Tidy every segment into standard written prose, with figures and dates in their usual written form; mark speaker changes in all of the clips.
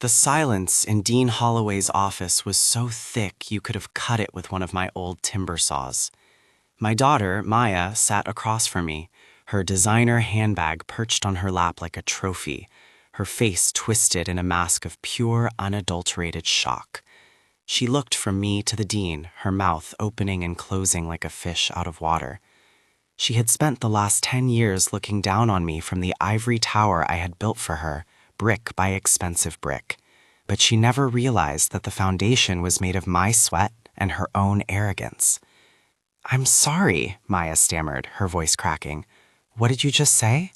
Speaker 1: The silence in Dean Holloway's office was so thick you could have cut it with one of my old timber saws. My daughter, Maya, sat across from me, her designer handbag perched on her lap like a trophy, her face twisted in a mask of pure, unadulterated shock. She looked from me to the dean, her mouth opening and closing like a fish out of water. She had spent the last 10 years looking down on me from the ivory tower I had built for her, brick by expensive brick. But she never realized that the foundation was made of my sweat and her own arrogance. "I'm sorry," Maya stammered, her voice cracking. "What did you just say?"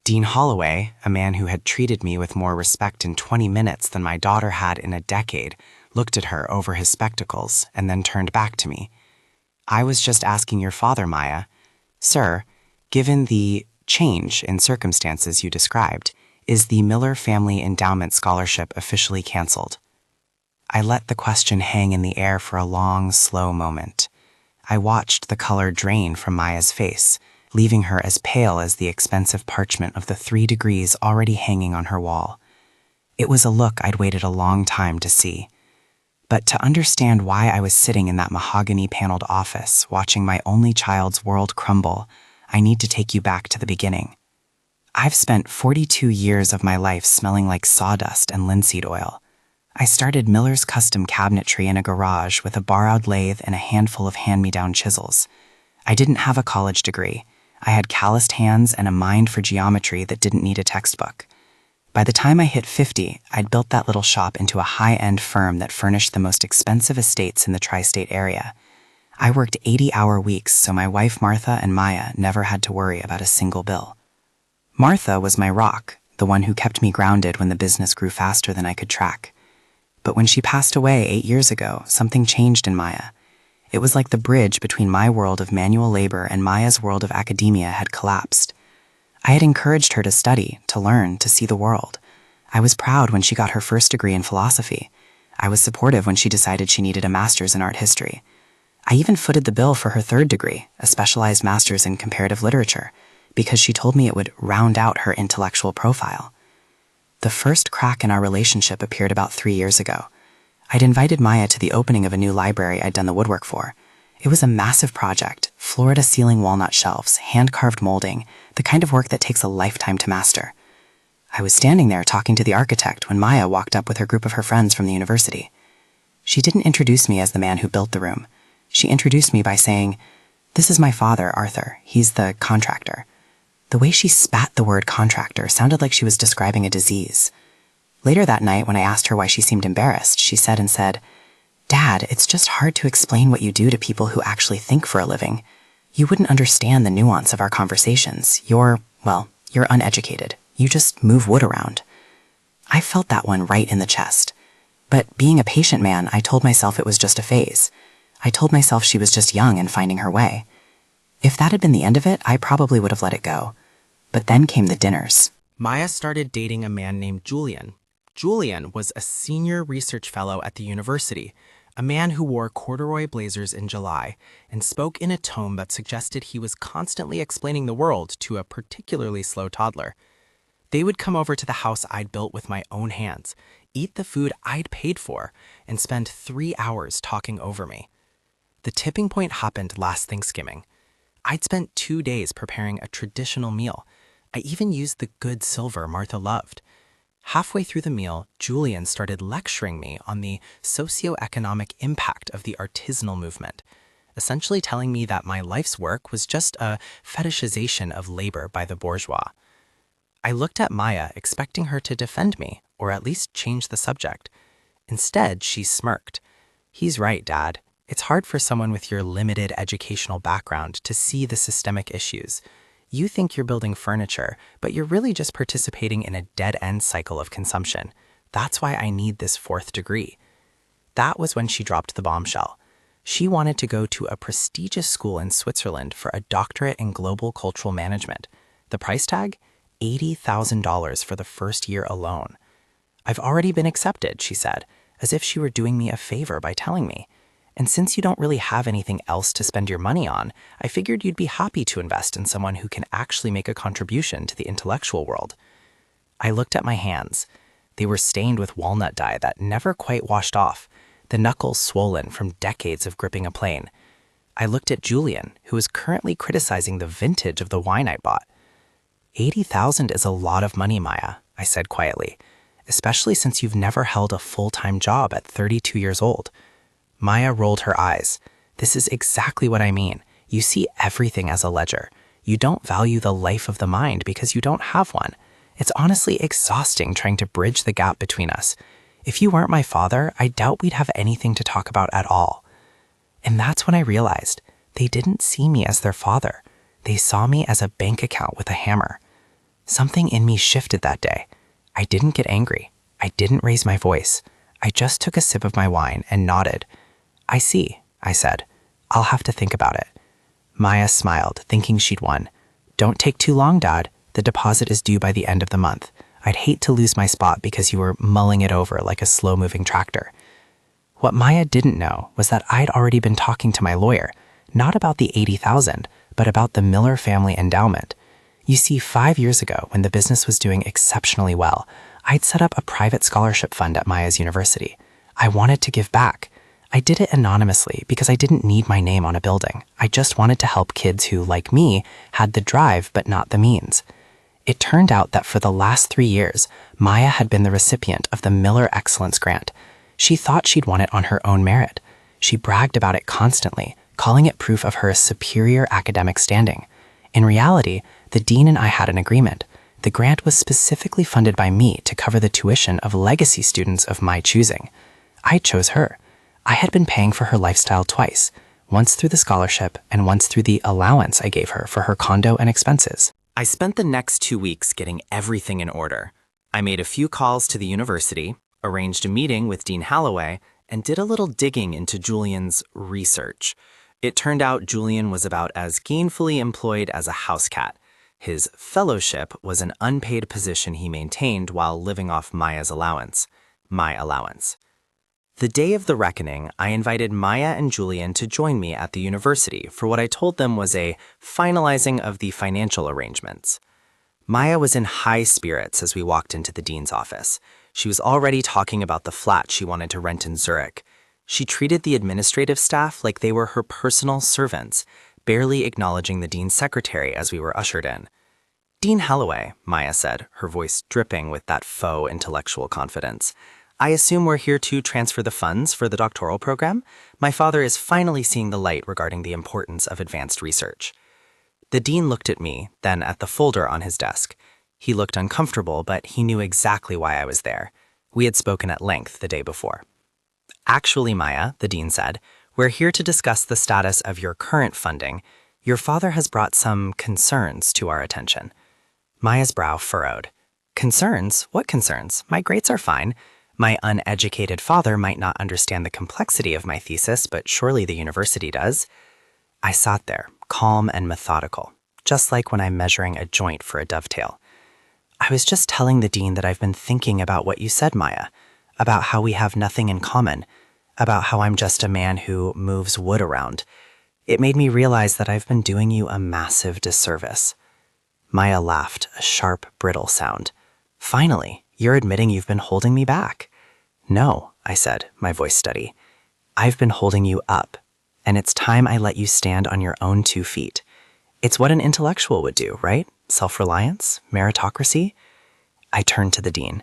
Speaker 1: Dean Holloway, a man who had treated me with more respect in 20 minutes than my daughter had in a decade, looked at her over his spectacles and then turned back to me. "I was just asking your father, Maya. Sir, given the change in circumstances you described, is the Miller Family Endowment Scholarship officially canceled?" I let the question hang in the air for a long, slow moment. I watched the color drain from Maya's face, leaving her as pale as the expensive parchment of the 3 degrees already hanging on her wall. It was a look I'd waited a long time to see. But to understand why I was sitting in that mahogany-paneled office, watching my only child's world crumble, I need to take you back to the beginning. I've spent 42 years of my life smelling like sawdust and linseed oil. I started Miller's custom cabinetry in a garage with a borrowed lathe and a handful of hand-me-down chisels. I didn't have a college degree. I had calloused hands and a mind for geometry that didn't need a textbook. By the time I hit 50, I'd built that little shop into a high-end firm that furnished the most expensive estates in the tri-state area. I worked 80-hour weeks so my wife Martha and Maya never had to worry about a single bill. Martha was my rock, the one who kept me grounded when the business grew faster than I could track. But when she passed away 8 years ago, something changed in Maya. It was like the bridge between my world of manual labor and Maya's world of academia had collapsed. I had encouraged her to study, to learn, to see the world. I was proud when she got her first degree in philosophy. I was supportive when she decided she needed a master's in art history. I even footed the bill for her 3rd degree, a specialized master's in comparative literature, because she told me it would round out her intellectual profile. The first crack in our relationship appeared about 3 years ago. I'd invited Maya to the opening of a new library I'd done the woodwork for. It was a massive project, floor-to-ceiling walnut shelves, hand-carved molding, the kind of work that takes a lifetime to master. I was standing there talking to the architect when Maya walked up with her group of her friends from the university. She didn't introduce me as the man who built the room. She introduced me by saying, "This is my father, Arthur. He's the contractor." The way she spat the word contractor sounded like she was describing a disease. Later that night, when I asked her why she seemed embarrassed, she said, "Dad, it's just hard to explain what you do to people who actually think for a living. You wouldn't understand the nuance of our conversations. You're uneducated. You just move wood around." I felt that one right in the chest. But being a patient man, I told myself it was just a phase. I told myself she was just young and finding her way. If that had been the end of it, I probably would have let it go. But then came the dinners. Maya started dating a man named Julian. Julian was a senior research fellow at the university, a man who wore corduroy blazers in July and spoke in a tone that suggested he was constantly explaining the world to a particularly slow toddler. They would come over to the house I'd built with my own hands, eat the food I'd paid for, and spend 3 hours talking over me. The tipping point happened last Thanksgiving. I'd spent 2 days preparing a traditional meal. I even used the good silver Martha loved. Halfway through the meal, Julian started lecturing me on the socioeconomic impact of the artisanal movement, essentially telling me that my life's work was just a fetishization of labor by the bourgeois. I looked at Maya, expecting her to defend me, or at least change the subject. Instead, she smirked. "He's right, Dad. It's hard for someone with your limited educational background to see the systemic issues. You think you're building furniture, but you're really just participating in a dead-end cycle of consumption. That's why I need this 4th degree." That was when she dropped the bombshell. She wanted to go to a prestigious school in Switzerland for a doctorate in global cultural management. The price tag? $80,000 for the first year alone. "I've already been accepted," she said, as if she were doing me a favor by telling me. "And since you don't really have anything else to spend your money on, I figured you'd be happy to invest in someone who can actually make a contribution to the intellectual world." I looked at my hands.
Speaker 2: They were stained with walnut dye that never quite washed off, the knuckles swollen from decades of gripping a plane. I looked at Julian, who was currently criticizing the vintage of the wine I'd bought. $80,000 is a lot of money, Maya, I said quietly, especially since you've never held a full-time job at 32 years old. Maya rolled her eyes. This is exactly what I mean. You see everything as a ledger. You don't value the life of the mind because you don't have one. It's honestly exhausting trying to bridge the gap between us. If you weren't my father, I doubt we'd have anything to talk about at all. And that's when I realized they didn't see me as their father. They saw me as a bank account with a hammer. Something in me shifted that day. I didn't get angry. I didn't raise my voice. I just took a sip of my wine and nodded. I see, I said. I'll have to think about it. Maya smiled, thinking she'd won. Don't take too long, Dad. The deposit is due by the end of the month. I'd hate to lose my spot because you were mulling it over like a slow-moving tractor. What Maya didn't know was that I'd already been talking to my lawyer, not about the $80,000, but about the Miller family endowment. You see, 5 years ago, when the business was doing exceptionally well, I'd set up a private scholarship fund at Maya's university. I wanted to give back. I did it anonymously because I didn't need my name on a building. I just wanted to help kids who, like me, had the drive but not the means. It turned out that for the last 3 years, Maya had been the recipient of the Miller Excellence Grant. She thought she'd won it on her own merit. She bragged about it constantly, calling it proof of her superior academic standing. In reality, the dean and I had an agreement. The grant was specifically funded by me to cover the tuition of legacy students of my choosing. I chose her. I had been paying for her lifestyle twice, once through the scholarship and once through the allowance I gave her for her condo and expenses.
Speaker 1: I spent the next 2 weeks getting everything in order. I made a few calls to the university, arranged a meeting with Dean Holloway, and did a little digging into Julian's research. It turned out Julian was about as gainfully employed as a house cat. His fellowship was an unpaid position he maintained while living off Maya's allowance, my allowance. The day of the reckoning, I invited Maya and Julian to join me at the university for what I told them was a finalizing of the financial arrangements. Maya was in high spirits as we walked into the dean's office. She was already talking about the flat she wanted to rent in Zurich. She treated the administrative staff like they were her personal servants, barely acknowledging the dean's secretary as we were ushered in. "Dean Holloway," Maya said, her voice dripping with that faux intellectual confidence. "I assume we're here to transfer the funds for the doctoral program? My father is finally seeing the light regarding the importance of advanced research." The dean looked at me, then at the folder on his desk. He looked uncomfortable, but he knew exactly why I was there. We had spoken at length the day before. "Actually, Maya," the dean said, "we're here to discuss the status of your current funding. Your father has brought some concerns to our attention." Maya's brow furrowed. "Concerns? What concerns? My grades are fine. My uneducated father might not understand the complexity of my thesis, but surely the university does." I sat there, calm and methodical, just like when I'm measuring a joint for a dovetail. "I was just telling the dean that I've been thinking about what you said, Maya, about how we have nothing in common, about how I'm just a man who moves wood around. It made me realize that I've been doing you a massive disservice." Maya laughed, a sharp, brittle sound. "Finally, you're admitting you've been holding me back." "No," I said, my voice steady. "I've been holding you up, and it's time I let you stand on your own 2 feet. It's what an intellectual would do, right? Self-reliance? Meritocracy?" I turned to the dean.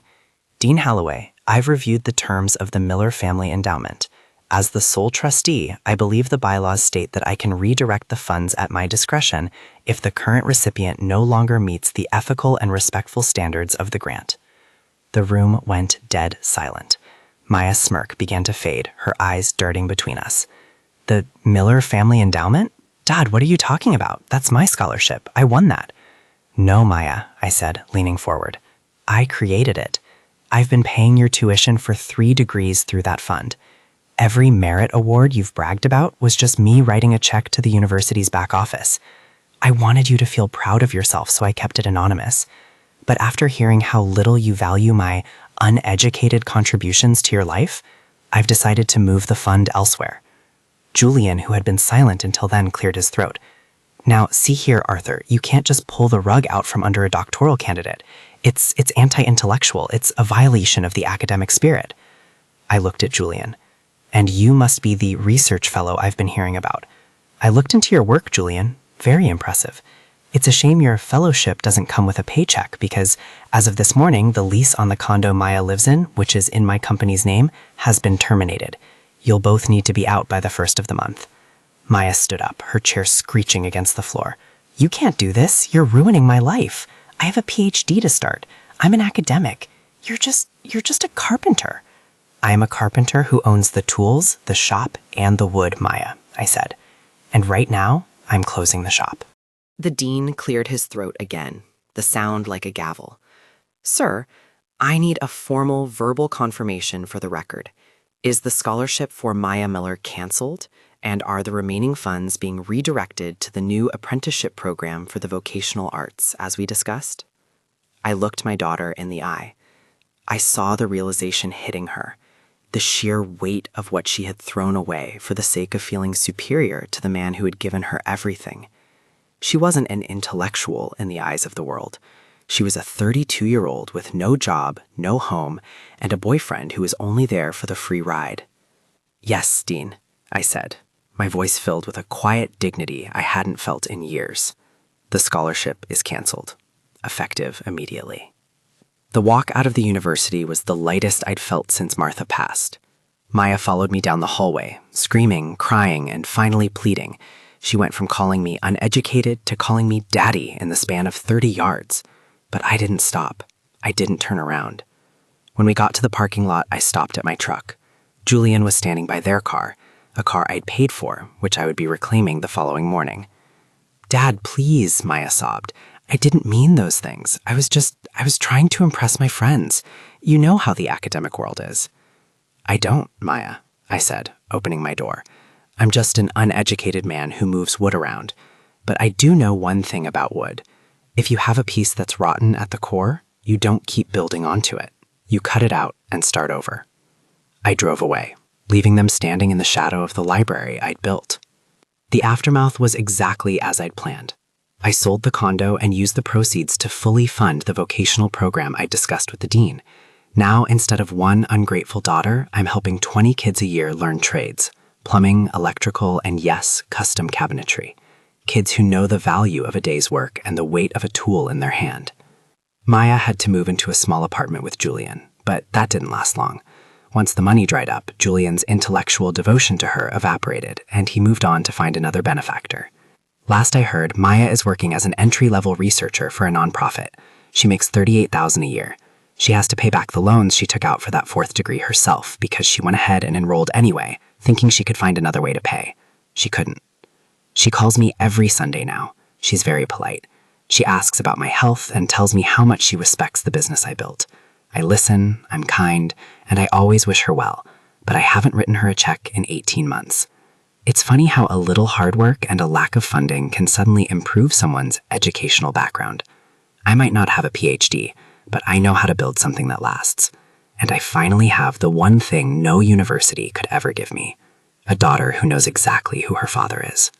Speaker 1: "Dean Holloway, I've reviewed the terms of the Miller family endowment. As the sole trustee, I believe the bylaws state that I can redirect the funds at my discretion if the current recipient no longer meets the ethical and respectful standards of the grant." The room went dead silent. Maya's smirk began to fade, her eyes darting between us. "The Miller family endowment? Dad, what are you talking about? That's my scholarship. I won that." "No, Maya," I said, leaning forward. "I created it. I've been paying your tuition for 3 degrees through that fund. Every merit award you've bragged about was just me writing a check to the university's back office. I wanted you to feel proud of yourself, so I kept it anonymous. But after hearing how little you value my uneducated contributions to your life, I've decided to move the fund elsewhere." Julian, who had been silent until then, cleared his throat.
Speaker 2: Now, see here, Arthur, you can't just pull the rug out from under a doctoral candidate. It's anti-intellectual. It's a violation of the academic spirit. I looked at Julian. And you must be the research fellow I've been hearing about. I looked into your work, Julian. Very impressive. It's a shame your fellowship doesn't come with a paycheck because, as of this morning, the lease on the condo Maya lives in, which is in my company's name, has been terminated. You'll both need to be out by the 1st of the month. Maya stood up, her chair screeching against the floor. You can't do this. You're ruining my life. I have a PhD to start. I'm an academic. You're just a carpenter. I am a carpenter who owns the tools, the shop, and the wood, Maya, I said. And right now, I'm closing the shop.
Speaker 1: The dean cleared his throat again, the sound like a gavel. Sir, I need a formal verbal confirmation for the record. Is the scholarship for Maya Miller canceled? And are the remaining funds being redirected to the new apprenticeship program for the vocational arts, as we discussed? I looked my daughter in the eye. I saw the realization hitting her, the sheer weight of what she had thrown away for the sake of feeling superior to the man who had given her everything. She wasn't an intellectual in the eyes of the world. She was a 32-year-old with no job, no home, and a boyfriend who was only there for the free ride. Yes, Dean, I said, my voice filled with a quiet dignity I hadn't felt in years. The scholarship is canceled, effective immediately. The walk out of the university was the lightest I'd felt since Martha passed. Maya followed me down the hallway, screaming, crying, and finally pleading. She went from calling me uneducated to calling me daddy in the span of 30 yards. But I didn't stop. I didn't turn around. When we got to the parking lot, I stopped at my truck. Julian was standing by their car, a car I'd paid for, which I would be reclaiming the following morning. Dad, please, Maya sobbed. I didn't mean those things. I was trying to impress my friends. You know how the academic world is. I don't, Maya, I said, opening my door. I'm just an uneducated man who moves wood around. But I do know one thing about wood. If you have a piece that's rotten at the core, you don't keep building onto it. You cut it out and start over. I drove away, leaving them standing in the shadow of the library I'd built. The aftermath was exactly as I'd planned. I sold the condo and used the proceeds to fully fund the vocational program I'd discussed with the dean. Now, instead of one ungrateful daughter, I'm helping 20 kids a year learn trades: plumbing, electrical, and yes, custom cabinetry. Kids who know the value of a day's work and the weight of a tool in their hand. Maya had to move into a small apartment with Julian, but that didn't last long. Once the money dried up, Julian's intellectual devotion to her evaporated, and he moved on to find another benefactor. Last I heard, Maya is working as an entry-level researcher for a nonprofit. She makes $38,000 a year. She has to pay back the loans she took out for that 4th degree herself because she went ahead and enrolled anyway, thinking she could find another way to pay. She couldn't. She calls me every Sunday now. She's very polite. She asks about my health and tells me how much she respects the business I built. I listen, I'm kind, and I always wish her well, but I haven't written her a check in 18 months. It's funny how a little hard work and a lack of funding can suddenly improve someone's educational background. I might not have a PhD, but I know how to build something that lasts. And I finally have the one thing no university could ever give me: a daughter who knows exactly who her father is.